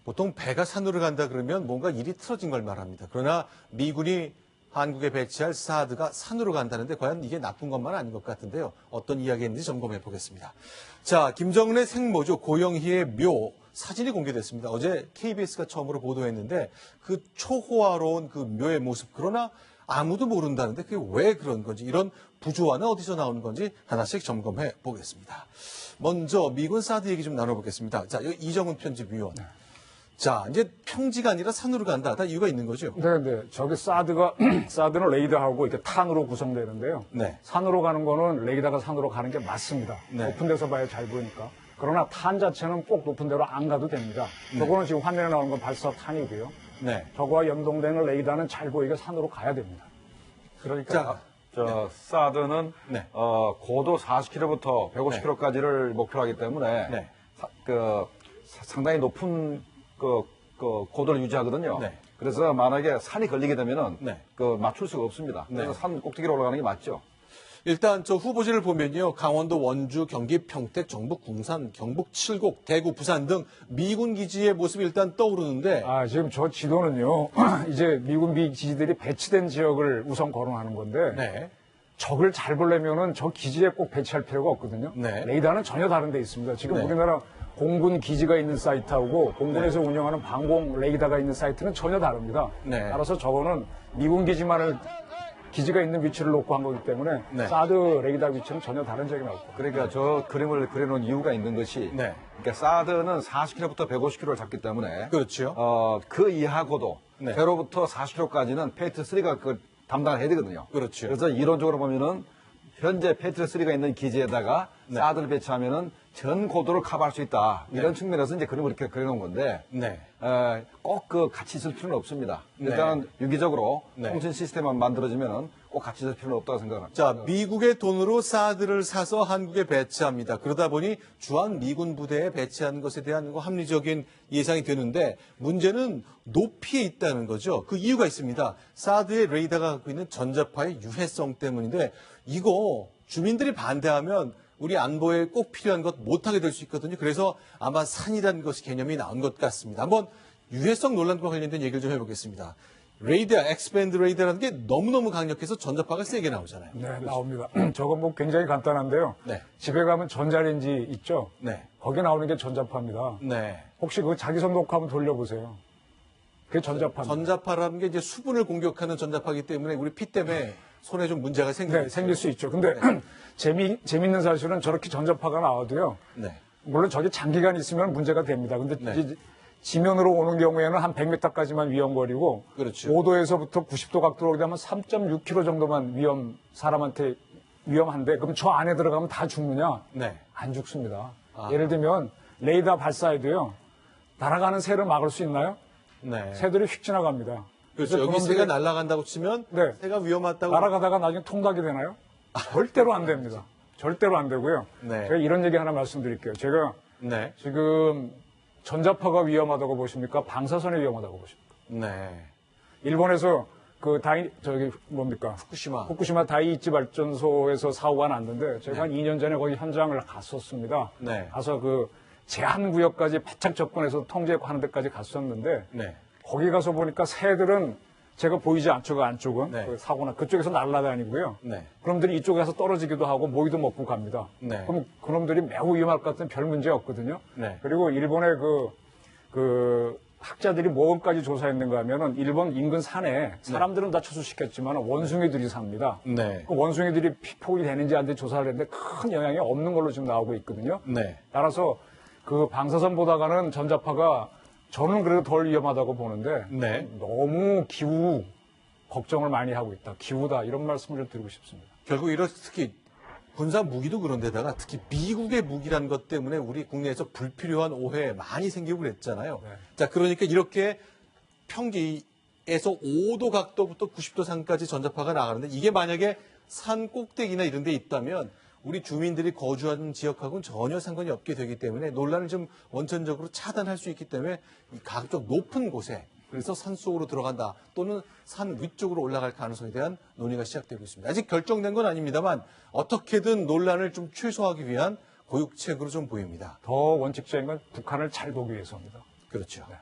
보통 배가 산으로 간다 그러면 뭔가 일이 틀어진 걸 말합니다. 그러나 미군이 한국에 배치할 사드가 산으로 간다는데 과연 이게 나쁜 것만 아닌 것 같은데요. 어떤 이야기가 있는지 점검해 보겠습니다. 자, 김정은의 생모죠. 고영희의 묘 사진이 공개됐습니다. 어제 KBS가 처음으로 보도했는데 그 초호화로운 그 묘의 모습 그러나 아무도 모른다는데 그게 왜 그런 건지 이런 부조화는 어디서 나오는 건지 하나씩 점검해 보겠습니다. 먼저 미군 사드 얘기 좀 나눠보겠습니다. 자, 여기 이정훈 편집위원. 자, 이제 평지가 아니라 산으로 간다. 다 이유가 있는 거죠? 네. 저기 사드는 레이더하고 이렇게 탄으로 구성되는데요. 네. 산으로 가는 거는 레이더가 산으로 가는 게 맞습니다. 네. 높은 데서 봐야 잘 보이니까. 그러나 탄 자체는 꼭 높은 데로 안 가도 됩니다. 저거는 지금 화면에 나오는 건 발사탄이고요. 네. 저거와 연동되는 레이더는 잘 보이게 산으로 가야 됩니다. 그러니까 사드는 네. 고도 40km부터 150km까지를 목표로 하기 때문에 네. 상당히 높은 고도를 유지하거든요. 네. 그래서 만약에 산이 걸리게 되면은 네. 맞출 수가 없습니다. 네. 그래서 산 꼭대기로 올라가는 게 맞죠. 일단 저 후보지를 보면요. 강원도 원주, 경기 평택, 전북 궁산, 경북 칠곡, 대구, 부산 등 미군 기지의 모습이 일단 떠오르는데 지금 저 지도는요. 이제 미군 기지들이 배치된 지역을 우선 거론하는 건데 네. 적을 잘 보려면은 저 기지에 꼭 배치할 필요가 없거든요. 네. 레이더는 전혀 다른 데 있습니다. 지금 네. 우리나라 공군 기지가 있는 사이트하고 공군에서 운영하는 방공 레이더가 있는 사이트는 전혀 다릅니다. 네. 따라서 저거는 미군 기지가 있는 위치를 놓고 한 거기 때문에 네. 사드 레이더 위치는 전혀 다른 지역이 나올 거예요. 그러니까 저 그림을 그려놓은 이유가 있는 것이 네. 그러니까 사드는 40km부터 150km를 잡기 때문에 그렇죠. 그 이하 고도 네. 0부터 40km까지는 페이트3가 그 담당을 해야 되거든요. 그렇죠. 그래서 이론적으로 보면은 현재 페이트3가 있는 기지에다가 네. 사드를 배치하면은 전 고도를 커버할 수 있다. 이런 측면에서 이제 그림을 이렇게 그려놓은 건데 네. 꼭 같이 있을 필요는 없습니다. 네. 일단 유기적으로 네. 통신 시스템만 만들어지면은 꼭 같이 있을 필요는 없다고 생각합니다. 자, 미국의 돈으로 사드를 사서 한국에 배치합니다. 그러다 보니 주한 미군 부대에 배치하는 것에 대한 합리적인 예상이 되는데 문제는 높이에 있다는 거죠. 그 이유가 있습니다. 사드의 레이더가 갖고 있는 전자파의 유해성 때문인데 이거 주민들이 반대하면 우리 안보에 꼭 필요한 것 못하게 될 수 있거든요. 그래서 아마 산이라는 것이 개념이 나온 것 같습니다. 한번 유해성 논란과 관련된 얘기를 좀 해보겠습니다. 레이더, 엑스밴드 레이더라는 게 너무너무 강력해서 전자파가 세게 나오잖아요. 네, 나옵니다. 저건 뭐 굉장히 간단한데요. 네. 집에 가면 전자레인지 있죠? 네. 거기에 나오는 게 전자파입니다. 네. 혹시 그 자기선 녹화 한번 돌려보세요. 그게 전자파입니다. 전자파라는 게 이제 수분을 공격하는 전자파이기 때문에 우리 피 때문에 손에 좀 문제가 생기죠. 네, 생길 수 있죠. 근데 재미있는 사실은 저렇게 전자파가 나와도요. 네. 물론 저게 장기간 있으면 문제가 됩니다. 근데 네. 이제 지면으로 오는 경우에는 한 100m까지만 위험거리고 그렇죠. 5도에서부터 90도 각도로 오게 되면 3.6km 정도만 사람한테 위험한데 그럼 저 안에 들어가면 다 죽느냐? 네. 안 죽습니다. 아. 예를 들면 레이더 발사에도요. 날아가는 새를 막을 수 있나요? 네. 새들이 휙 지나갑니다. 그렇죠. 여기 새가 날아간다고 치면 네. 새가 위험하다고. 날아가다가 나중에 통닭이 되나요? 절대로 안 됩니다. 절대로 안 되고요. 네. 제가 이런 얘기 하나 말씀드릴게요. 제가 네. 지금 전자파가 위험하다고 보십니까? 방사선이 위험하다고 보십니까? 네. 일본에서 그 후쿠시마 다이이치 발전소에서 사고가 났는데 제가 한 2년 전에 거기 현장을 갔었습니다. 네. 가서 그 제한 구역까지 바짝 접근해서 통제하는 데까지 갔었는데 네. 거기 가서 보니까 새들은 제가 보이지 않죠. 그 안쪽은. 네. 그 사고나 그쪽에서 날아다니고요. 네. 그놈들이 이쪽에 가서 떨어지기도 하고 모이도 먹고 갑니다. 네. 그럼 그놈들이 매우 위험할 것 같은 별 문제 없거든요. 네. 그리고 일본의 그 학자들이 뭐까지 조사했는가 하면은 일본 인근 산에 사람들은 다 처수시켰지만 원숭이들이 삽니다. 네. 그 원숭이들이 피폭이 되는지 안 되는지 조사를 했는데 큰 영향이 없는 걸로 지금 나오고 있거든요. 네. 따라서 그 방사선보다가는 전자파가 저는 그래도 덜 위험하다고 보는데 네. 너무 기후 걱정을 많이 하고 있다. 기후다. 이런 말씀을 좀 드리고 싶습니다. 결국 이런 특히 군사 무기도 그런데다가 특히 미국의 무기라는 것 때문에 우리 국내에서 불필요한 오해 많이 생기고 그랬잖아요. 네. 자, 그러니까 이렇게 평지에서 5도 각도부터 90도 산까지 전자파가 나가는데 이게 만약에 산 꼭대기나 이런 데 있다면 우리 주민들이 거주하는 지역하고는 전혀 상관이 없게 되기 때문에 논란을 좀 원천적으로 차단할 수 있기 때문에 이 가급적 높은 곳에 그래서 산 속으로 들어간다 또는 산 위쪽으로 올라갈 가능성에 대한 논의가 시작되고 있습니다. 아직 결정된 건 아닙니다만 어떻게든 논란을 좀 최소화하기 위한 고육책으로 좀 보입니다. 더 원칙적인 건 북한을 잘 보기 위해서입니다. 그렇죠. 네.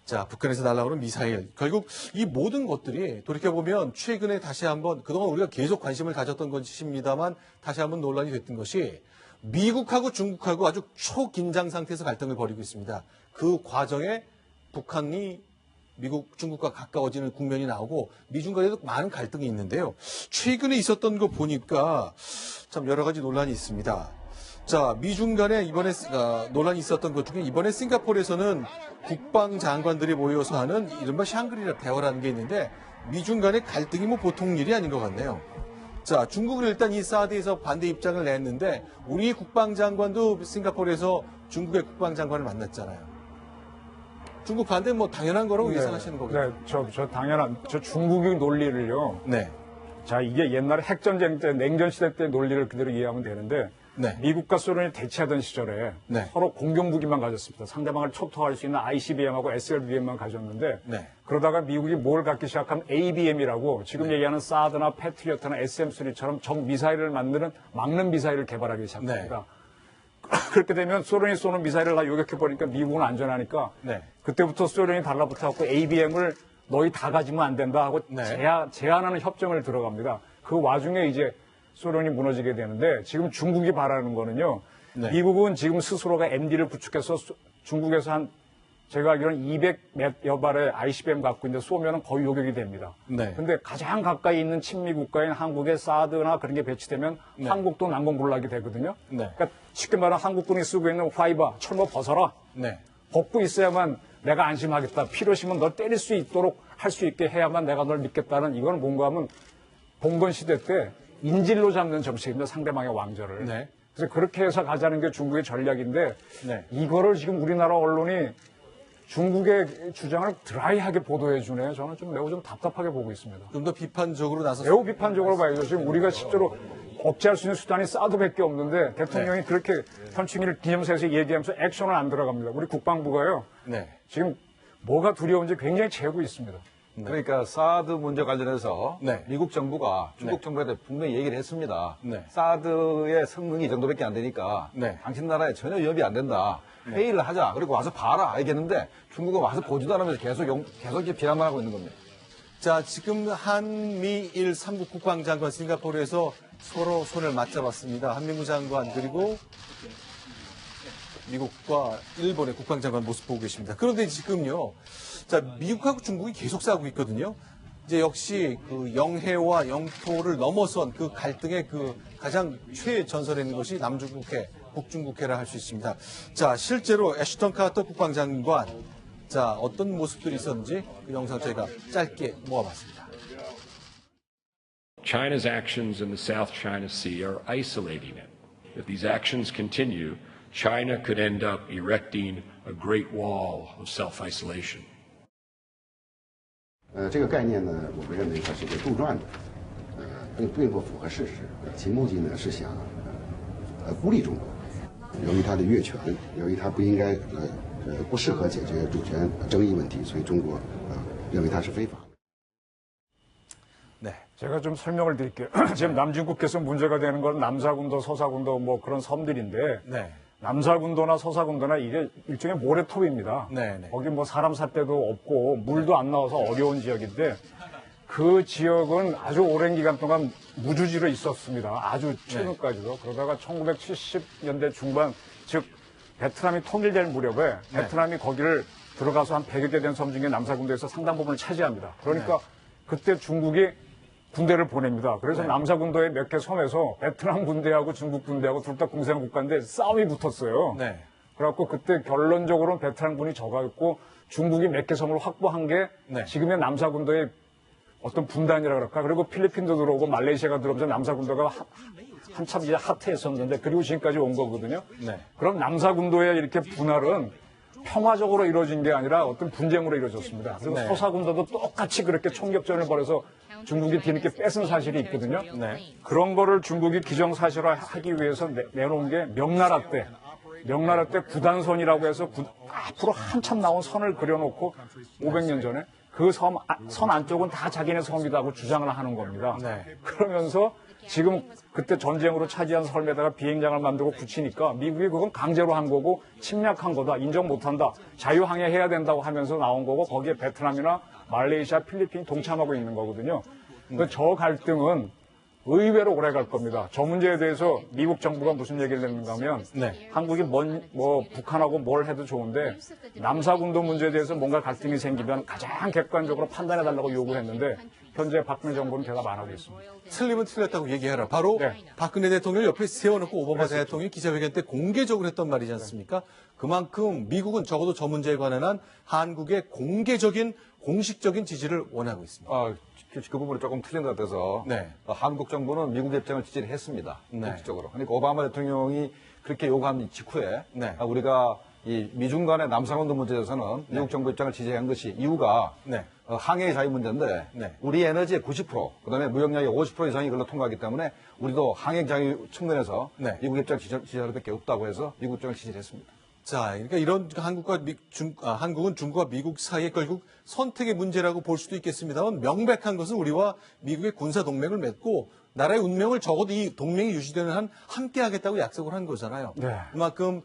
자, 북한에서 날아오는 미사일. 결국 이 모든 것들이 돌이켜보면 최근에 다시 한번 그동안 우리가 계속 관심을 가졌던 것입니다만 다시 한번 논란이 됐던 것이 미국하고 중국하고 아주 초긴장 상태에서 갈등을 벌이고 있습니다. 그 과정에 북한이 미국, 중국과 가까워지는 국면이 나오고 미중 간에도 많은 갈등이 있는데요. 최근에 있었던 거 보니까 참 여러 가지 논란이 있습니다. 자, 미중 간에 이번에 논란이 있었던 것 중에 이번에 싱가포르에서는 국방장관들이 모여서 하는 이른바 샹그리라 대화라는 게 있는데 미중 간의 갈등이 뭐 보통 일이 아닌 것 같네요. 자, 중국은 일단 이 사드에서 반대 입장을 냈는데 우리 국방장관도 싱가포르에서 중국의 국방장관을 만났잖아요. 중국 반대 뭐 당연한 거라고 예상하시는 거겠죠? 네, 저 당연한, 저 중국의 논리를요. 네. 자, 이게 옛날에 핵전쟁 때, 냉전 시대 때 논리를 그대로 이해하면 되는데, 네. 미국과 소련이 대치하던 시절에 네. 서로 공격무기만 가졌습니다. 상대방을 초토할 수 있는 ICBM하고 SLBM만 가졌는데, 네. 그러다가 미국이 뭘 갖기 시작하면 ABM이라고 지금 얘기하는 사드나 패트리어트나 SM3처럼 적 미사일을 막는 미사일을 개발하기 시작합니다. 그렇게 되면 소련이 쏘는 미사일을 다 요격해버리니까 미국은 안전하니까 네. 그때부터 소련이 달라붙어갖고 ABM을 너희 다 가지면 안 된다 하고 네. 제한하는 협정을 들어갑니다. 그 와중에 이제 소련이 무너지게 되는데 지금 중국이 바라는 거는요. 네. 미국은 지금 스스로가 MD를 구축해서 중국에서 한 제가 알기로는 200여 발의 ICBM 갖고 있는데 쏘면 거의 요격이 됩니다. 네. 근데 가장 가까이 있는 친미 국가인 한국의 사드나 그런 게 배치되면 한국도 난공불락이 되거든요. 네. 그러니까 쉽게 말하면 한국군이 쓰고 있는 화이바, 철모 벗어라. 네. 벗고 있어야만 내가 안심하겠다. 필요시면 널 때릴 수 있도록 할 수 있게 해야만 내가 널 믿겠다는 이건 뭔가 하면 봉건 시대 때 인질로 잡는 정책입니다. 상대방의 왕좌를. 네. 그래서 그렇게 해서 가자는 게 중국의 전략인데 네. 이거를 지금 우리나라 언론이 중국의 주장을 드라이하게 보도해 주네요. 저는 매우 좀 답답하게 보고 있습니다. 좀 더 비판적으로 나서 매우 비판적으로 봐야죠. 지금 우리가 실제로 억제할 수 있는 수단이 사드밖에 없는데 대통령이 네. 그렇게 현충일 기념사에서 얘기하면서 액션을 안 들어갑니다. 우리 국방부가요. 네. 지금 뭐가 두려운지 굉장히 재고 있습니다. 그러니까 사드 문제 관련해서 네. 미국 정부가 중국 정부한테 분명히 얘기를 했습니다. 네. 사드의 성능이 이 정도밖에 안 되니까 네. 당신 나라에 전혀 위협이 안 된다. 회의를 하자. 그리고 와서 봐라. 알겠는데 중국은 와서 보지도 않으면서 계속 이제 비난만 하고 있는 겁니다. 자, 지금 한미일 3국 국방장관 싱가포르에서 서로 손을 맞잡았습니다. 한민구 장관 그리고 미국과 일본의 국방장관 모습 보고 계십니다. 그런데 지금요, 자, 미국하고 중국이 계속 싸우고 있거든요. 이제 역시 그 영해와 영토를 넘어선 그 갈등의 그 가장 최전선에 있는 것이 남중국해, 북중국해라 할 수 있습니다. 자, 실제로 애슈턴 카터 국방장관, 자, 어떤 모습들이 있었는지 그 영상 저희가 짧게 모아봤습니다. China's actions in the South China Sea are isolating it. If these actions continue, China could end up erecting a great wall of self-isolation. 这个概念呢，我们认为它是一个杜撰的，并不符合事实。其目的呢是想孤立中国，由于它的越权，由于它不应该不适合解决主权争议问题，所以中国认为它是非法的。 네. 제가 좀 설명을 드릴게요. 지금 남중국해에서 문제가 되는 건 남사군도, 서사군도 뭐 그런 섬들인데 네. 남사군도나 서사군도나 이게 일종의 모래톱입니다. 네, 네. 거기 뭐 사람 살 데도 없고 물도 안 나와서 어려운 지역인데 그 지역은 아주 오랜 기간 동안 무주지로 있었습니다. 아주 최근까지도. 그러다가 1970년대 중반, 즉 베트남이 통일될 무렵에 베트남이 거기를 들어가서 한 100여 개 된 섬 중에 남사군도에서 상당 부분을 차지합니다. 그러니까 그때 중국이 군대를 보냅니다. 그래서 남사군도의 몇 개 섬에서 베트남 군대하고 중국 군대하고 둘 다 공산 국가인데 싸움이 붙었어요. 네. 그래갖고 그때 결론적으로는 베트남군이 져가지고 중국이 몇 개 섬을 확보한 게 네. 지금의 남사군도의 어떤 분단이라 그럴까. 그리고 필리핀도 들어오고 말레이시아가 들어오면서 남사군도가 한참 이제 핫했었는데 그리고 지금까지 온 거거든요. 네. 그럼 남사군도의 이렇게 분할은 평화적으로 이루어진 게 아니라 어떤 분쟁으로 이루어졌습니다. 그리고 네. 서사군도도 똑같이 그렇게 총격전을 벌여서 중국이 뒤늦게 뺏은 사실이 있거든요. 네. 그런 거를 중국이 기정사실화하기 위해서 내놓은 게 명나라 때. 명나라 때 구단선이라고 해서 앞으로 한참 나온 선을 그려놓고 500년 전에 그 선 안쪽은 다 자기네 섬이라고 주장을 하는 겁니다. 네. 그러면서 지금 그때 전쟁으로 차지한 섬에다가 비행장을 만들고 붙이니까 미국이 그건 강제로 한 거고 침략한 거다. 인정 못한다. 자유항해해야 된다고 하면서 나온 거고 거기에 베트남이나 말레이시아, 필리핀이 동참하고 있는 거거든요. 저 갈등은 의외로 오래 갈 겁니다. 저 문제에 대해서 미국 정부가 무슨 얘기를 했는가 하면 네. 한국이 북한하고 뭘 해도 좋은데 남사군도 문제에 대해서 뭔가 갈등이 생기면 가장 객관적으로 판단해달라고 요구했는데 현재 박근혜 정부는 대답 안 하고 있습니다. 틀리면 틀렸다고 얘기해라. 바로 네. 박근혜 대통령을 옆에 세워놓고 오바마 대통령이 기자회견 때 공개적으로 했던 말이지 않습니까? 그만큼 미국은 적어도 저 문제에 관한 한국의 공개적인 공식적인 지지를 원하고 있습니다. 그 부분이 조금 틀린 것 같아서 네. 한국 정부는 미국 입장을 지지를 했습니다. 네. 공식적으로. 그러니까 오바마 대통령이 그렇게 요구한 직후에 네. 우리가 이 미중 간의 남사군도 문제에서는 미국 정부 입장을 지지한 것이 이유가 네. 항해의 자유 문제인데 네. 우리 에너지의 90%, 그다음에 무역량의 50% 이상이 그걸로 통과하기 때문에 우리도 항해 자유 측면에서 네. 미국 입장 지지할 수밖에 없다고 해서 미국 입장을 지지를 했습니다. 자, 그러니까 이런 한국은 중국과 미국 사이에 결국 선택의 문제라고 볼 수도 있겠습니다만 명백한 것은 우리와 미국의 군사 동맹을 맺고 나라의 운명을 적어도 이 동맹이 유지되는 한 함께 하겠다고 약속을 한 거잖아요. 네. 그만큼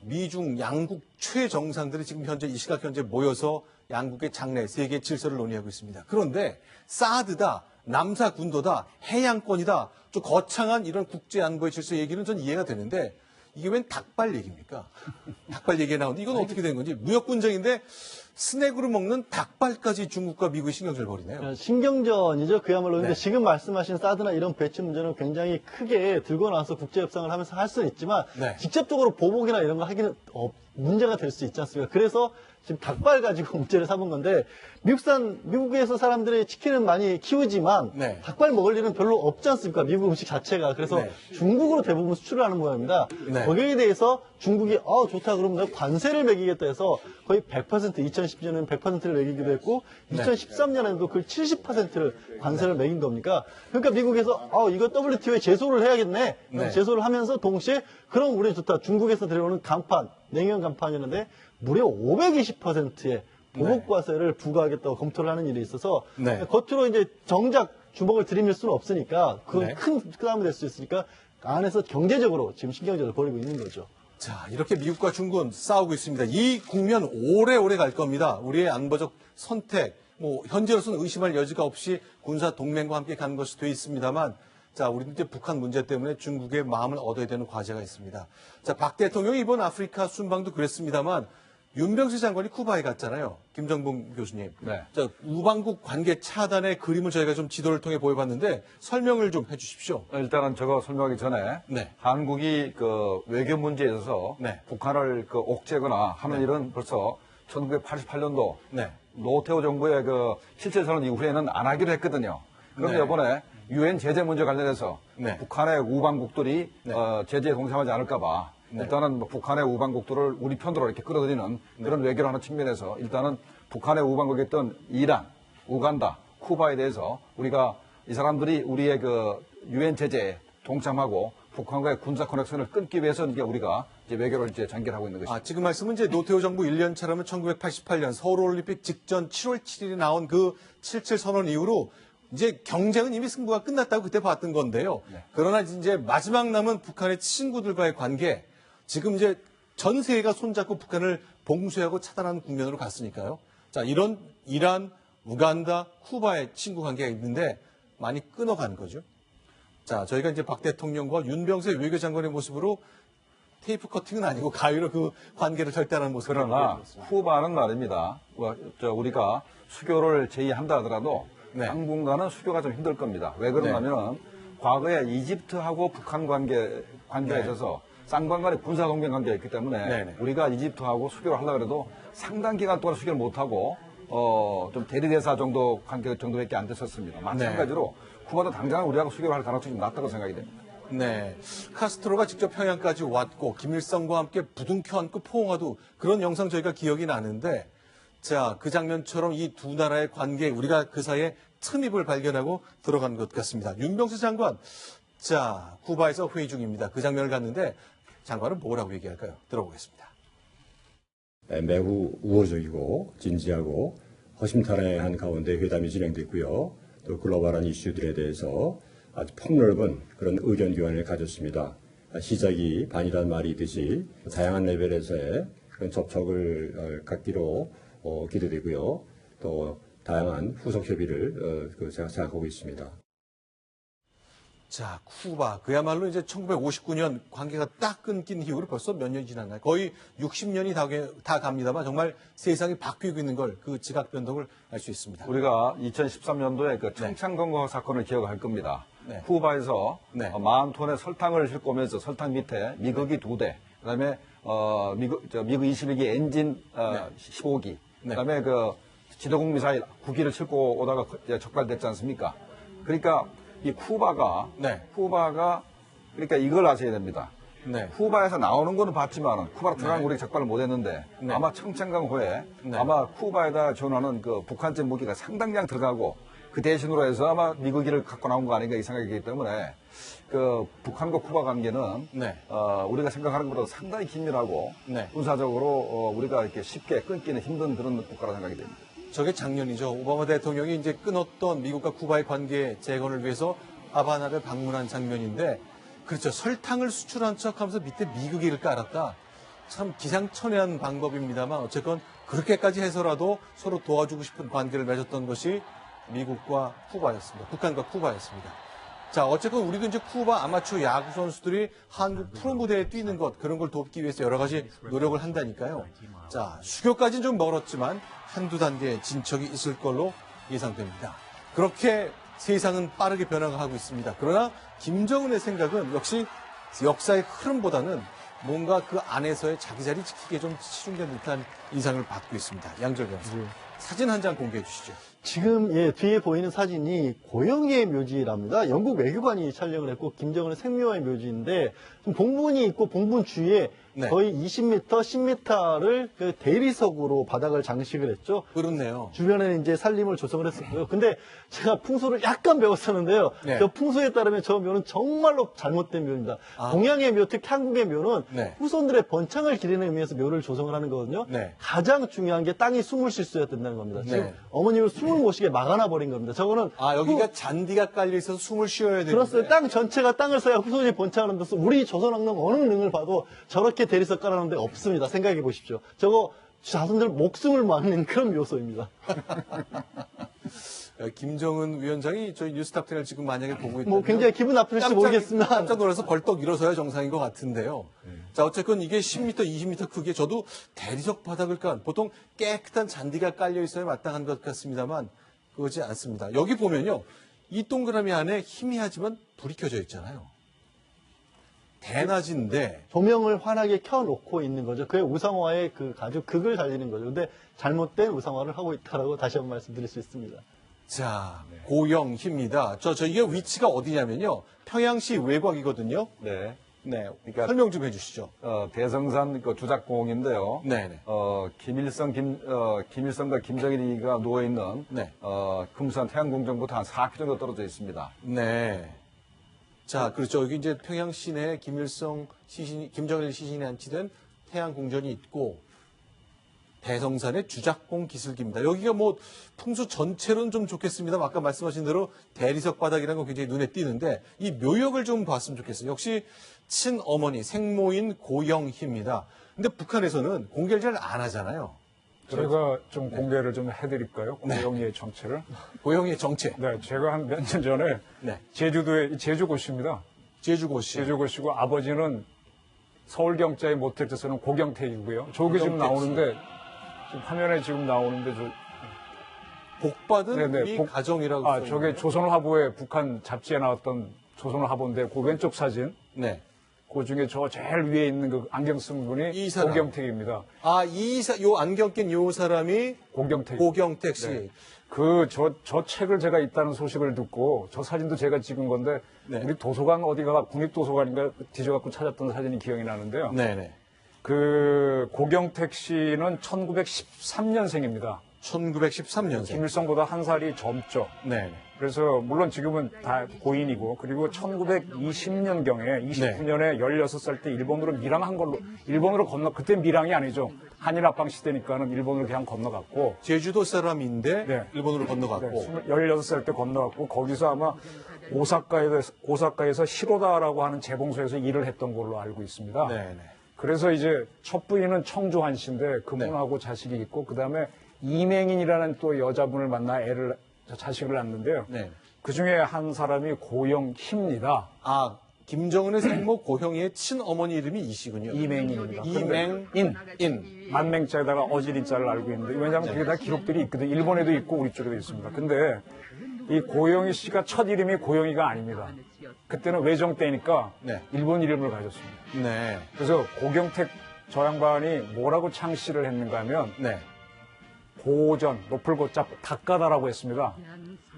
미중 양국 최정상들이 지금 현재 이 시각 현재 모여서 양국의 장래, 세계 질서를 논의하고 있습니다. 그런데 사드다, 남사 군도다, 해양권이다, 좀 거창한 이런 국제 안보의 질서 얘기는 전 이해가 되는데 이게 웬 닭발 얘기입니까? 닭발 얘기가 나오는데 이건 어떻게 된 건지 무역 분쟁인데 스낵으로 먹는 닭발까지 중국과 미국이 신경질 벌이네요. 신경전이죠. 그야말로. 근데 네. 지금 말씀하신 사드나 이런 배치 문제는 굉장히 크게 들고 나와서 국제 협상을 하면서 할 수는 있지만 네. 직접적으로 보복이나 이런 거 하기는 문제가 될 수 있지 않습니까? 그래서 지금 닭발 가지고 문제를 삼은 건데 미국에서 사람들이 치킨은 많이 키우지만 네. 닭발 먹을 일은 별로 없지 않습니까? 미국 음식 자체가. 그래서 네. 중국으로 대부분 수출을 하는 모양입니다. 네. 거기에 대해서 중국이 좋다 그러면 내가 관세를 매기겠다 해서 거의 100% 2010년에는 100%를 매기기도 했고 네. 2013년에도 그 70%를 관세를 매긴 겁니까? 그러니까 미국에서 이거 WTO에 제소를 해야겠네. 네. 제소를 하면서 동시에 그럼 우리 좋다. 중국에서 들여오는 간판, 냉면 간판이었는데 무려 520%의 보복과세를 부과하겠다고 검토를 하는 일이 있어서 네. 겉으로 이제 정작 주먹을 들이밀 수는 없으니까 그건 네. 큰 싸움이 될 수 있으니까 안에서 경제적으로 지금 신경전을 벌이고 있는 거죠. 자, 이렇게 미국과 중국은 싸우고 있습니다. 이 국면 오래오래 갈 겁니다. 우리의 안보적 선택, 현재로서는 의심할 여지가 없이 군사 동맹과 함께 가는 것이 돼 있습니다만, 자, 우리는 이제 북한 문제 때문에 중국의 마음을 얻어야 되는 과제가 있습니다. 자, 박 대통령이 이번 아프리카 순방도 그랬습니다만, 윤병수 장관이 쿠바에 갔잖아요. 김정봉 교수님. 네. 자, 우방국 관계 차단의 그림을 저희가 좀 지도를 통해 보여봤는데 설명을 좀 해주십시오. 일단은 저거 설명하기 전에 네. 한국이 그 외교 문제에 있어서 네. 북한을 그 옥죄거나 하는 일은 벌써 1988년도 네. 노태우 정부의 그 실질선언 이후에는 안 하기로 했거든요. 그런데 네. 이번에 유엔 제재 문제 관련해서 네. 북한의 우방국들이 네. 제재에 동참하지 않을까봐 네. 일단은 북한의 우방국들을 우리 편으로 이렇게 끌어들이는 그런 외교를 하는 측면에서 일단은 북한의 우방국이었던 이란, 우간다, 쿠바에 대해서 우리가 이 사람들이 우리의 그 유엔 제재에 동참하고 북한과의 군사 커넥션을 끊기 위해서 이제 우리가 이제 외교를 이제 전개하고 있는 것이죠. 지금 말씀은 이제 노태우 정부 1년 차라면 1988년 서울올림픽 직전 7월 7일에 나온 그 77 선언 이후로 이제 경쟁은 이미 승부가 끝났다고 그때 봤던 건데요. 네. 그러나 이제 마지막 남은 북한의 친구들과의 관계, 지금 이제 전 세계가 손잡고 북한을 봉쇄하고 차단하는 국면으로 갔으니까요. 자, 이런 이란, 우간다, 쿠바의 친구 관계가 있는데 많이 끊어간 거죠. 자, 저희가 이제 박 대통령과 윤병세 외교장관의 모습으로 테이프 커팅은 아니고 가위로 그 관계를 절대하는 모습을 그러나 보여드렸습니다. 쿠바는 말입니다. 우리가 수교를 제의한다 하더라도 네. 당분간은 수교가 좀 힘들 겁니다. 왜 그러냐면은 과거에 이집트하고 북한 관계에 네. 있어서 쌍방간의 군사 동맹 관계가 있기 때문에 네네. 우리가 이집트하고 수교를 하려고 해도 상당 기간 동안 수교를 못하고 좀 대리대사 정도 관계 정도밖에 안 됐었습니다. 마찬가지로 쿠바도 당장 우리하고 수교를 할 가능성이 좀 낮다고 생각이 됩니다. 네. 카스트로가 직접 평양까지 왔고 김일성과 함께 부둥켜 안고 포옹하도 그런 영상 저희가 기억이 나는데 자, 그 장면처럼 이 두 나라의 관계 우리가 그 사이에 틈입을 발견하고 들어간 것 같습니다. 윤병수 장관, 자, 쿠바에서 회의 중입니다. 그 장면을 갔는데 장관은 뭐라고 얘기할까요? 들어보겠습니다. 매우 우호적이고 진지하고 허심탄회한 가운데 회담이 진행됐고요. 또 글로벌한 이슈들에 대해서 아주 폭넓은 그런 의견 교환을 가졌습니다. 시작이 반이란 말이 있듯이 다양한 레벨에서의 그런 접촉을 갖기로 기대되고요. 또 다양한 후속 협의를 제가 생각하고 있습니다. 자, 쿠바. 그야말로 이제 1959년 관계가 딱 끊긴 이후로 벌써 몇 년이 지났나요? 거의 60년이 다 갑니다만 정말 세상이 바뀌고 있는 걸 그 지각 변동을 알 수 있습니다. 우리가 2013년도에 그 청창건거 사건을 기억할 겁니다. 네. 쿠바에서 네. 40톤의 설탕을 싣고 오면서 설탕 밑에 미국이 2대, 그다음에 미국 22기 엔진 15기, 네. 그다음에 그 지도국 미사일 9기를 싣고 오다가 적발됐지 않습니까? 그러니까 이 쿠바가 그러니까 이걸 아셔야 됩니다. 네. 쿠바에서 나오는 거는 봤지만은 쿠바로 들어가는 우리가 적발을 못했는데 네. 아마 청창강호에 네. 아마 쿠바에다 전하는 그 북한제 무기가 상당량 들어가고 그 대신으로 해서 아마 미국기를 갖고 나온 거 아닌가 이 생각이기 때문에 그 북한과 쿠바 관계는 네. 우리가 생각하는 것보다 상당히 긴밀하고 네. 군사적으로 우리가 이렇게 쉽게 끊기는 힘든 그런 국가라 생각이 됩니다. 저게 작년이죠. 오바마 대통령이 이제 끊었던 미국과 쿠바의 관계 재건을 위해서 하바나를 방문한 장면인데, 그렇죠. 설탕을 수출한 척 하면서 밑에 미국이를 깔았다. 참 기상천외한 방법입니다만 어쨌건 그렇게까지 해서라도 서로 도와주고 싶은 관계를 맺었던 것이 미국과 쿠바였습니다. 북한과 쿠바였습니다. 자, 어쨌건 우리도 이제 쿠바 아마추어 야구 선수들이 한국 프로 무대에 뛰는 것, 그런 걸 돕기 위해서 여러 가지 노력을 한다니까요. 자, 수교까지는 좀 멀었지만 한두 단계 진척이 있을 걸로 예상됩니다. 그렇게 세상은 빠르게 변화하고 있습니다. 그러나 김정은의 생각은 역시 역사의 흐름보다는 뭔가 그 안에서의 자기 자리 지키기에 좀 치중된 듯한 인상을 받고 있습니다. 양절 변호사. 사진 한 장 공개해 주시죠. 지금 뒤에 보이는 사진이 고영의 묘지랍니다. 영국 외교관이 촬영을 했고 김정은의 생묘의 묘지인데 좀 봉분이 있고 봉분 주위에 네. 거의 20m, 10m를 그 대리석으로 바닥을 장식을 했죠. 그렇네요. 주변에는 이제 산림을 조성을 했었고요. 근데 제가 풍수를 약간 배웠었는데요. 네. 저 풍수에 따르면 저 묘는 정말로 잘못된 묘입니다. 동양의 묘, 특히 한국의 묘는 네. 후손들의 번창을 기리는 의미에서 묘를 조성을 하는 거거든요. 네. 가장 중요한 게 땅이 숨을 쉴 수 있어야 된다는 겁니다. 지금 네. 어머님을 숨을 못 쉬게 막아놔 버린 겁니다. 저거는 여기가 잔디가 깔려 있어서 숨을 쉬어야 되는데. 그렇어요. 땅 전체가 땅을 써야 후손이 번창하는 데서 우리 조선왕릉 어느 능을 봐도 저렇게 대리석 깔아놓은 데 없습니다. 생각해 보십시오. 저거 자손들 목숨을 맞는 그런 묘소입니다. 김정은 위원장이 저희 뉴스탑10을 지금 만약에 보고 있다면 뭐 굉장히 기분 나쁘실지 모르겠습니다. 깜짝 놀라서 벌떡 일어서야 정상인 것 같은데요. 자, 어쨌건 이게 10m, 20m 크기에 저도 대리석 바닥을 깐 보통 깨끗한 잔디가 깔려 있어야 마땅한 것 같습니다만 그러지 않습니다. 여기 보면요. 이 동그라미 안에 희미하지만 불이 켜져 있잖아요. 대낮인데 조명을 환하게 켜놓고 있는 거죠. 그게 우상화의 그 아주 극을 달리는 거죠. 근데 잘못된 우상화를 하고 있다라고 다시 한번 말씀드릴 수 있습니다. 자, 고영희입니다. 이게 위치가 어디냐면요. 평양시 외곽이거든요. 네. 네. 그러니까 설명 좀 해주시죠. 대성산 그 주작공인데요. 네네. 김일성과 김정일이가 누워 있는 네. 금산 태양궁정부터 한 4km 정도 떨어져 있습니다. 네. 자, 그렇죠. 여기 이제 평양 시내에 김정일 시신이 안치된 태양궁전이 있고, 대성산의 주작공 기슭입니다. 여기가 뭐 풍수 전체로는 좀 좋겠습니다만 아까 말씀하신 대로 대리석 바닥이라는 건 굉장히 눈에 띄는데 이 묘역을 좀 봤으면 좋겠어요. 역시 친어머니 생모인 고영희입니다. 근데 북한에서는 공개를 잘 안 하잖아요. 제가 좀 공개를 좀 해드릴까요? 고영희의 정체를. 고영희의 정체. 네, 제가 한 몇 년 전에 네. 제주도에 제주고씨입니다. 제주고시. 제주고씨고 아버지는 서울경자의 모택에서는 고경택이고요. 저기 지금 나오는데 지금 화면에 지금 나오는데 복받은 네네, 이 가정이라고 써 있네요. 저게 조선화보에 북한 잡지에 나왔던 조선화보인데 그 왼쪽 사진. 네. 그 중에 저 제일 위에 있는 그 안경 쓴 분이 이 사람. 고경택입니다. 요 안경 낀 요 사람이 고경택 씨. 네. 저 책을 제가 있다는 소식을 듣고 저 사진도 제가 찍은 건데 네. 우리 도서관 어디가 국립도서관인가 뒤져갖고 찾았던 사진이 기억이 나는데요. 네네. 그 고경택 씨는 1913년생입니다. 1913년생. 김일성보다 한 살이 젊죠. 네. 그래서 물론 지금은 다 고인이고 그리고 1920년경에 29년에 16살 때 일본으로 밀항한 걸로 일본으로 그때 밀항이 아니죠. 한일 합방 시대니까는 일본으로 그냥 건너갔고 제주도 사람인데 네. 일본으로 건너갔고 16살 때 건너갔고 거기서 아마 오사카에서 시로다라고 하는 재봉소에서 일을 했던 걸로 알고 있습니다. 네네. 그래서 이제 첫 부인은 청주한 씨인데 그분하고 자식이 있고 그다음에 이맹인이라는 또 여자분을 만나 자식을 낳는데요. 네. 그 중에 한 사람이 고영희입니다. 아, 김정은의 생모 고형이의 친어머니 이름이 이시군요. 이맹인입니다. 이맹인. 만맹자에다가 어지린자를 알고 있는데 왜냐하면 그게 다 기록들이 있거든. 일본에도 있고 우리 쪽에도 있습니다. 근데 이 고영희 씨가 첫 이름이 고영희가 아닙니다. 그때는 외정 때니까 네. 일본 이름을 가졌습니다. 네. 그래서 고경택 저 양반이 뭐라고 창시를 했는가 하면 네. 고전, 높을 고자, 닭가다라고 했습니다.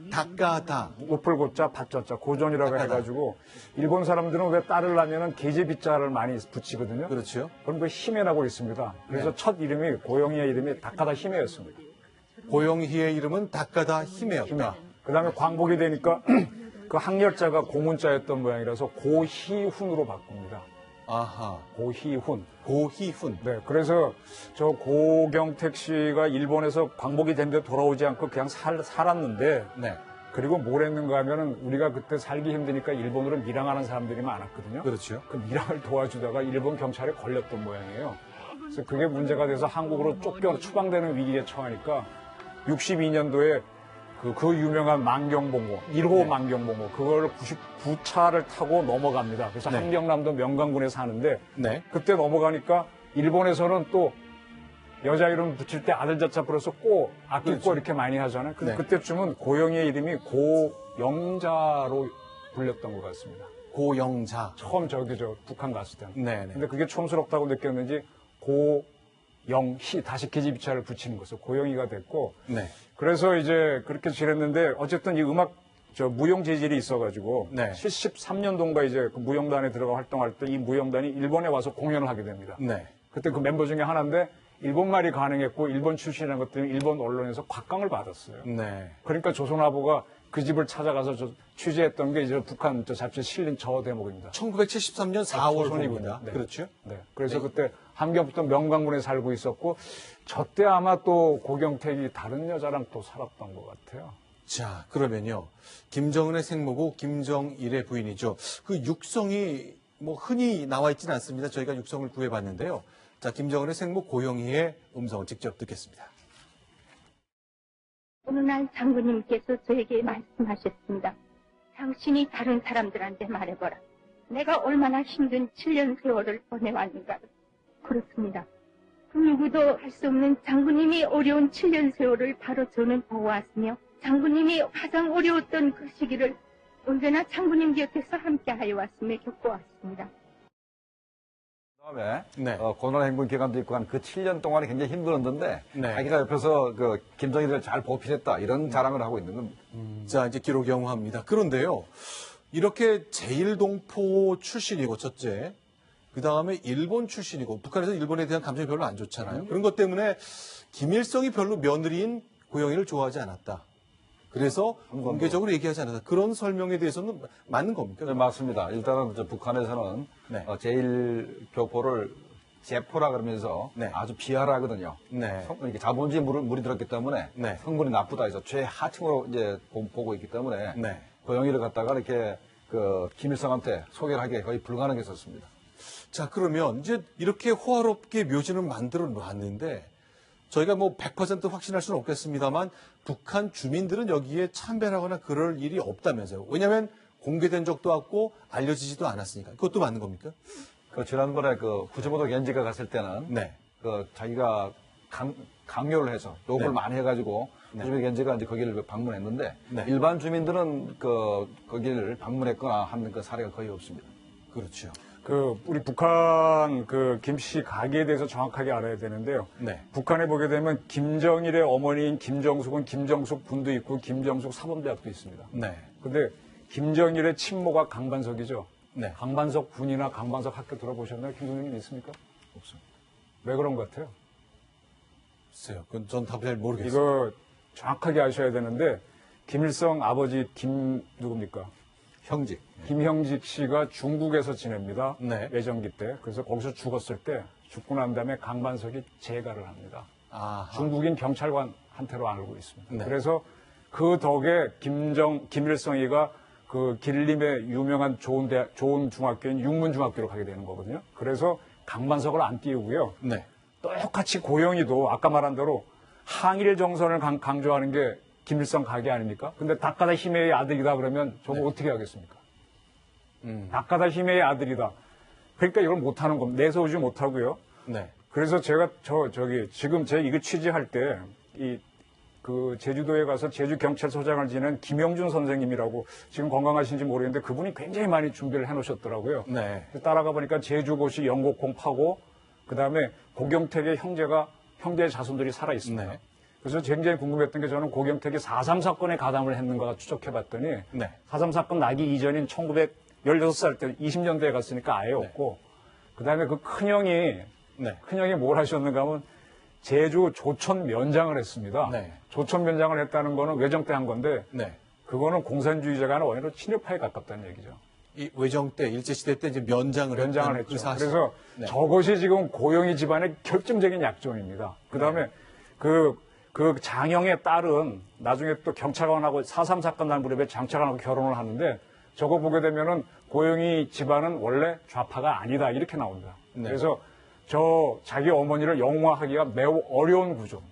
닭가다. 높을 고자, 밭자자, 고전이라고 닭가다. 해가지고 일본 사람들은 왜 딸을 낳으면 계제비자를 많이 붙이거든요. 그렇죠. 그럼 그 히메라고 있습니다. 그래서 네. 첫 이름이 고영희의 이름이 닭가다 히메였습니다. 고영희의 이름은 닭가다 힘이었다. 그 다음에 광복이 되니까 그 항렬자가 고문자였던 모양이라서 고희훈으로 바꿉니다. 아하. 고희훈. 고희훈. 네, 그래서 저 고경택 씨가 일본에서 광복이 됐는데 돌아오지 않고 그냥 살았는데 네. 그리고 뭘 했는가 하면은 우리가 그때 살기 힘드니까 일본으로 밀항하는 사람들이 많았거든요. 그렇죠. 그 밀항을 도와주다가 일본 경찰에 걸렸던 모양이에요. 그래서 그게 문제가 돼서 한국으로 쫓겨 추방되는 위기에 처하니까 62년도에 그 유명한 만경봉호, 1호 만경봉호, 그걸 99차를 타고 넘어갑니다. 그래서 네. 한경남도 명강군에 사는데 네. 그때 넘어가니까 일본에서는 또 여자 이름 붙일 때 아들 자자 불어서 꼭 아낄 거 이렇게 많이 하잖아요. 근데 네. 그때쯤은 고영희의 이름이 고영자로 불렸던 것 같습니다. 고영자. 처음 저 북한 갔을 때는. 네네. 근데 그게 촌스럽다고 느꼈는지 고영희 다시 계집비차를 붙이는 거죠. 고영희가 됐고 네. 그래서 이제 그렇게 지냈는데 어쨌든 이 음악 무용 재질이 있어가지고 네. 73년도인가 이제 그 무용단에 들어가 활동할 때 이 무용단이 일본에 와서 공연을 하게 됩니다. 네. 그때 그 멤버 중에 하나인데 일본말이 가능했고 일본 출신이라는 것 때문에 일본 언론에서 곽강을 받았어요. 네. 그러니까 조선화보가 그 집을 찾아가서 취재했던 게 이제 북한 잡지에 실린 저 대목입니다. 1973년 4월 조선이군요. 입니다. 네. 그렇죠. 네. 그래서 그때 함경부터 명강군에 살고 있었고 저 때 아마 또 고경택이 다른 여자랑 또 살았던 것 같아요. 자, 그러면요. 김정은의 생모고 김정일의 부인이죠. 그 육성이 뭐 흔히 나와 있지는 않습니다. 저희가 육성을 구해봤는데요. 자, 김정은의 생모 고영희의 음성을 직접 듣겠습니다. 어느 날 장군님께서 저에게 말씀하셨습니다. 당신이 다른 사람들한테 말해봐라. 내가 얼마나 힘든 7년 세월을 보내왔는가. 그렇습니다. 그 누구도 할 수 없는 장군님이 어려운 7년 세월을 바로 저는 보아왔으며 장군님이 가장 어려웠던 그 시기를 언제나 장군님 곁에서 함께하여 왔음에 겪어왔습니다. 그다음에 네. 고난 행군 기간도 있고 한 그 7년 동안이 굉장히 힘들었는데 네. 자기가 옆에서 그 김정일을 잘 보필했다 이런 자랑을 하고 있는 겁니다. 자, 이제 기록 영화입니다. 그런데요. 이렇게 제1동포 출신이고 첫째, 그 다음에 일본 출신이고 북한에서 일본에 대한 감정이 별로 안 좋잖아요. 그런 것 때문에 김일성이 별로 며느리인 고영희를 좋아하지 않았다. 그래서 공개적으로 얘기하지 않았다. 그런 설명에 대해서는 맞는 겁니까? 네, 맞습니다. 일단은 북한에서는 네. 제1교포를 제포라 그러면서 네. 아주 비하하거든요. 네. 이렇게 자본주의 물이 들었기 때문에 네. 성분이 나쁘다 해서 최하층으로 이제 보고 있기 때문에 네. 고영희를 갖다가 이렇게 그 김일성한테 소개를 하기 거의 불가능했었습니다. 자, 그러면 이제 이렇게 호화롭게 묘지는 만들어 놨는데 저희가 뭐 100% 확신할 수는 없겠습니다만 북한 주민들은 여기에 참배하거나 그럴 일이 없다면서요. 왜냐하면 공개된 적도 없고 알려지지도 않았으니까. 그것도 맞는 겁니까? 그 지난번에 그 후지모토 겐지가 갔을 때는 네. 그 자기가 강요를 해서 욕을 네. 많이 해가지고 네. 후지모토 겐지가 이제 거기를 방문했는데 네. 일반 주민들은 거기를 방문했거나 하는 그 사례가 거의 없습니다. 그렇죠. 우리 북한 김씨 가계에 대해서 정확하게 알아야 되는데요. 네. 북한에 보게 되면 김정일의 어머니인 김정숙은 김정숙 군도 있고 김정숙 사범대학도 있습니다. 네. 근데 김정일의 친모가 강반석이죠. 네. 강반석 군이나 강반석 학교 들어보셨나요? 김정일님 있습니까? 없습니다. 왜 그런 것 같아요? 글쎄요. 그건 전 답을 잘 모르겠어요. 이거 정확하게 아셔야 되는데 김일성 아버지 누굽니까? 형직. 김형직 씨가 중국에서 지냅니다. 네. 외정기 때. 그래서 거기서 죽었을 때 죽고 난 다음에 강반석이 재가를 합니다. 아하. 중국인 경찰관한테로 알고 있습니다. 네. 그래서 그 덕에 김일성이가 그 길림의 유명한 좋은 중학교인 육문중학교로 가게 되는 거거든요. 그래서 강반석을 안 띄우고요. 네. 똑같이 고영이도 아까 말한 대로 항일 정선을 강조하는 게 김일성 가게 아닙니까? 근데 다카다 히메의 아들이다 그러면 저거 어떻게 하겠습니까? 다카다 히메의 아들이다. 그러니까 이걸 못하는 겁니다. 내세우지 못하고요. 네. 그래서 제가 지금 제 이거 취재할 때 그 제주도에 가서 제주경찰서장을 지낸 김영준 선생님이라고 지금 건강하신지 모르겠는데 그분이 굉장히 많이 준비를 해 놓으셨더라고요. 네. 따라가 보니까 제주고시 영곡공 파고 그다음에 고경택의 형제의 자손들이 살아 있습니다. 네. 그래서 굉장히 궁금했던 게 저는 고경택이 4.3 사건에 가담을 했는가 추적해 봤더니 네. 4.3 사건 나기 이전인 1916살 때 20년대에 갔으니까 아예 없고 그다음에 그 큰형이 뭘 하셨는가 하면 제주 조천 면장을 했습니다. 네. 조천 면장을 했다는 거는 외정 때 한 건데 네. 그거는 공산주의자가 아니라 오히려 친일파에 가깝다는 얘기죠. 이 외정 때 일제시대 때 이제 면장을 했죠. 그 사실. 그래서 네. 저것이 지금 고영희 집안의 결정적인 약점입니다. 그다음에 그 장형의 딸은 나중에 또 경찰관하고 4.3 사건 난 무렵에 장차관하고 결혼을 하는데 저거 보게 되면은 고영희 집안은 원래 좌파가 아니다 이렇게 나옵니다. 네. 그래서 자기 어머니를 영화하기가 매우 어려운 구조입니다.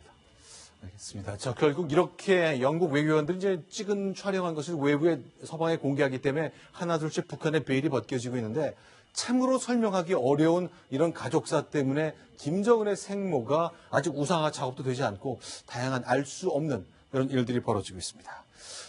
알겠습니다. 자, 결국 이렇게 영국 외교관들이 이제 찍은 촬영한 것을 외부에 서방에 공개하기 때문에 하나둘씩 북한의 베일이 벗겨지고 있는데 참으로 설명하기 어려운 이런 가족사 때문에 김정은의 생모가 아직 우상화 작업도 되지 않고 다양한 알 수 없는 그런 일들이 벌어지고 있습니다.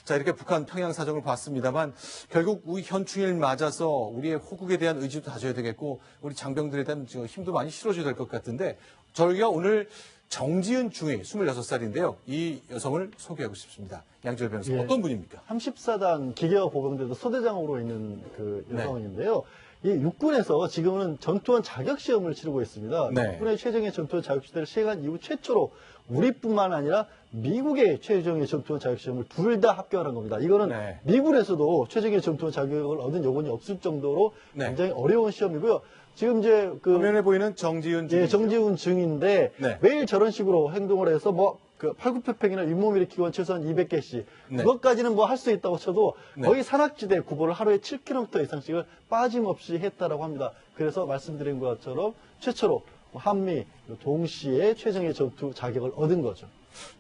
자, 이렇게 북한 평양 사정을 봤습니다만 결국 우리 현충일 맞아서 우리의 호국에 대한 의지도 다져야 되겠고 우리 장병들에 대한 힘도 많이 실어줘야 될 것 같은데 저희가 오늘 정지은 중위 26살인데요. 이 여성을 소개하고 싶습니다. 양지열 변호사 어떤 분입니까? 34단 기계화 보병대도 소대장으로 있는 그 여성인데요. 이 육군에서 지금은 전투원 자격 시험을 치르고 있습니다. 네. 육군의 최종의 전투원 자격 시대를 시행한 이후 최초로 우리뿐만 아니라 미국의 최종의 전투원 자격 시험을 둘 다 합격한 겁니다. 이거는 네. 미군에서도 최종의 전투원 자격을 얻은 여군이 없을 정도로 네. 굉장히 어려운 시험이고요. 지금 이제 그 화면에 보이는 정지은 중. 예, 정지훈 증인데 네. 매일 저런 식으로 행동을 해서 그 팔굽혀펴기나 윗몸 일으키기원 최소한 200개씩 네. 그것까지는 뭐 할 수 있다고 쳐도 네. 거의 산악지대 구보를 하루에 7km 이상씩을 빠짐없이 했다라고 합니다. 그래서 말씀드린 것처럼 최초로 한미 동시에 최정예 전투 자격을 얻은 거죠.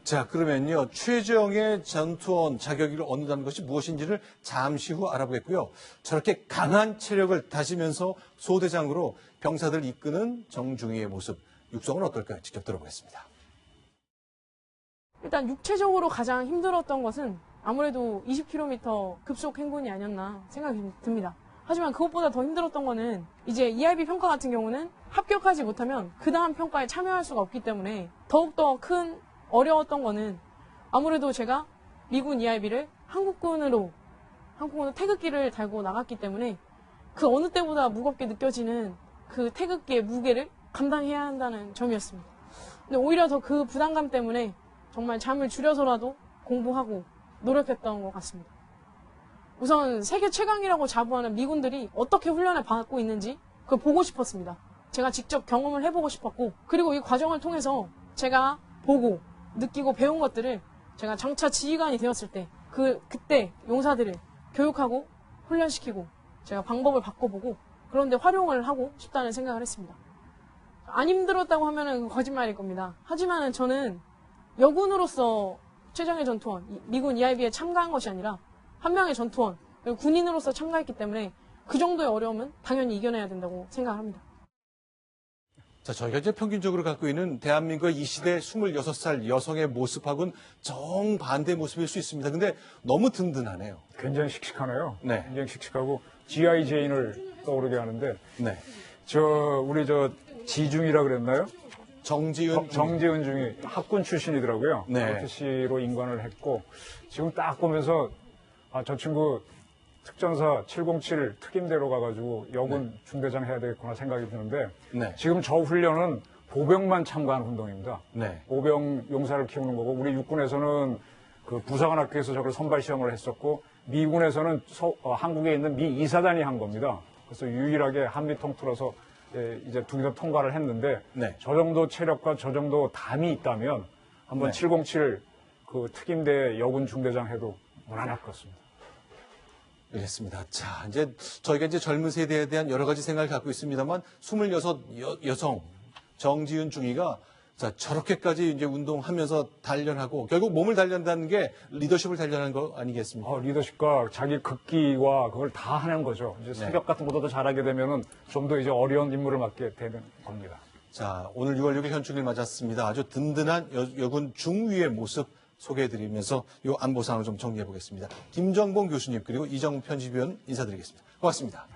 자, 그러면요. 최정예 전투원 자격을 얻는다는 것이 무엇인지를 잠시 후 알아보겠고요. 저렇게 강한 체력을 다지면서 소대장으로 병사들 이끄는 정중희의 모습, 육성은 어떨까요? 직접 들어보겠습니다. 일단 육체적으로 가장 힘들었던 것은 아무래도 20km 급속 행군이 아니었나 생각이 듭니다. 하지만 그것보다 더 힘들었던 거는 이제 EIB 평가 같은 경우는 합격하지 못하면 그 다음 평가에 참여할 수가 없기 때문에 더욱더 큰 어려웠던 거는 아무래도 제가 미군 EIB를 한국군으로 태극기를 달고 나갔기 때문에 그 어느 때보다 무겁게 느껴지는 그 태극기의 무게를 감당해야 한다는 점이었습니다. 근데 오히려 더 그 부담감 때문에 정말 잠을 줄여서라도 공부하고 노력했던 것 같습니다. 우선 세계 최강이라고 자부하는 미군들이 어떻게 훈련을 받고 있는지 그걸 보고 싶었습니다. 제가 직접 경험을 해보고 싶었고 그리고 이 과정을 통해서 제가 보고 느끼고 배운 것들을 제가 장차 지휘관이 되었을 때 그때 용사들을 교육하고 훈련시키고 제가 방법을 바꿔보고 그런데 활용을 하고 싶다는 생각을 했습니다. 안 힘들었다고 하면은 거짓말일 겁니다. 하지만은 저는 여군으로서 최정예 전투원, 미군 EIB에 참가한 것이 아니라 한 명의 전투원, 군인으로서 참가했기 때문에 그 정도의 어려움은 당연히 이겨내야 된다고 생각합니다. 자, 저희가 이제 평균적으로 갖고 있는 대한민국의 이 시대 26살 여성의 모습하고는 정반대 모습일 수 있습니다. 근데 너무 든든하네요. 굉장히 씩씩하네요. 네. 굉장히 씩씩하고 G.I. 제인을 떠오르게 하는데 네. 우리 지중이라 그랬나요? 정지은 중이 학군 출신이더라고요. 네. ROTC로 임관을 했고 지금 딱 보면서 저 친구 특전사 707 특임대로 가가지고 여군 중대장 해야 되겠구나 생각이 드는데 네. 지금 저 훈련은 보병만 참가하는 운동입니다. 네. 보병 용사를 키우는 거고 우리 육군에서는 그 부사관학교에서 저걸 선발 시험을 했었고 미군에서는 한국에 있는 미 이사단이 한 겁니다. 그래서 유일하게 한미 통틀어서 이제 두 개 다 통과를 했는데 네. 저 정도 체력과 저 정도 담이 있다면 한번 네. 707 그 특임대 여군 중대장 해도 무난할 것 같습니다. 알겠습니다. 자, 이제 저희가 이제 젊은 세대에 대한 여러 가지 생각을 갖고 있습니다만 26 여성 정지윤 중위가 자, 저렇게까지 이제 운동하면서 단련하고 결국 몸을 단련한다는 게 리더십을 단련하는 거 아니겠습니까? 리더십과 자기 극기와 그걸 다 하는 거죠. 이제 사격 같은 것도 잘하게 되면은 좀 더 이제 어려운 임무를 맡게 되는 겁니다. 자, 오늘 6월 6일 현충일 맞았습니다. 아주 든든한 여군 중위의 모습 소개해드리면서 이 안보 상황을 좀 정리해 보겠습니다. 김정봉 교수님 그리고 이정우 편집위원 인사드리겠습니다. 고맙습니다.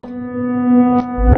감사합니다.